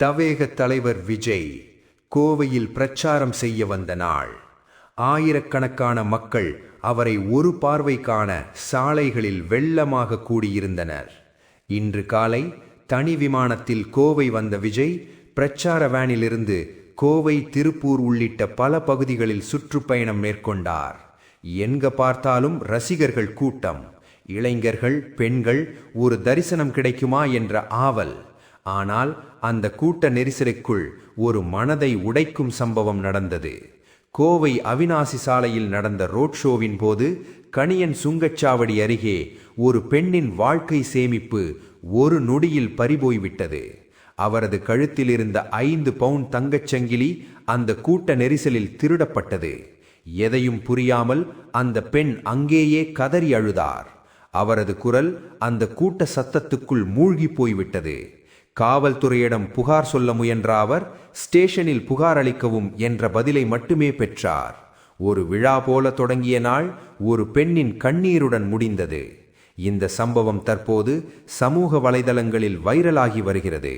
தவேக தலைவர் விஜய் கோவையில் பிரச்சாரம் செய்ய வந்த நாள். ஆயிரக்கணக்கான மக்கள் அவரை ஒரு பார்வை காண சாலைகளில் வெள்ளமாக கூடியிருந்தனர். இன்று காலை தனி விமானத்தில் கோவை வந்த விஜய் பிரச்சார வேனிலிருந்து கோவை, திருப்பூர் உள்ளிட்ட பல பகுதிகளில் சுற்றுப்பயணம் மேற்கொண்டார். எங்க பார்த்தாலும் ரசிகர்கள் கூட்டம். இளைஞர்கள், பெண்கள், ஒரு தரிசனம் கிடைக்குமா என்ற ஆவல். ஆனால் அந்த கூட்ட நெரிசலுக்குள் ஒரு மனதை உடைக்கும் சம்பவம் நடந்தது. கோவை அவிநாசி சாலையில் நடந்த ரோட் ஷோவின் போது கணியன் சுங்கச்சாவடி அருகே ஒரு பெண்ணின் வாழ்க்கை சேமிப்பு ஒரு நொடியில் பறிபோய்விட்டது. அவரது கழுத்தில் இருந்த 5 பவுண்ட் தங்கச்சங்கிலி அந்த கூட்ட நெரிசலில் திருடப்பட்டது. எதையும் புரியாமல் அந்த பெண் அங்கேயே கதறி அழுதார். அவரது குரல் அந்த கூட்ட சத்தத்துக்குள் மூழ்கி போய்விட்டது. காவல்துறையிடம் புகார் சொல்ல முயன்ற அவர் ஸ்டேஷனில் புகார் அளிக்கவும் என்ற பதிலை மட்டுமே பெற்றார். ஒரு விழா போல தொடங்கிய நாள் ஒரு பெண்ணின் கண்ணீருடன் முடிந்தது. இந்த சம்பவம் தற்போது சமூக வலைதளங்களில் வைரலாகி வருகிறது.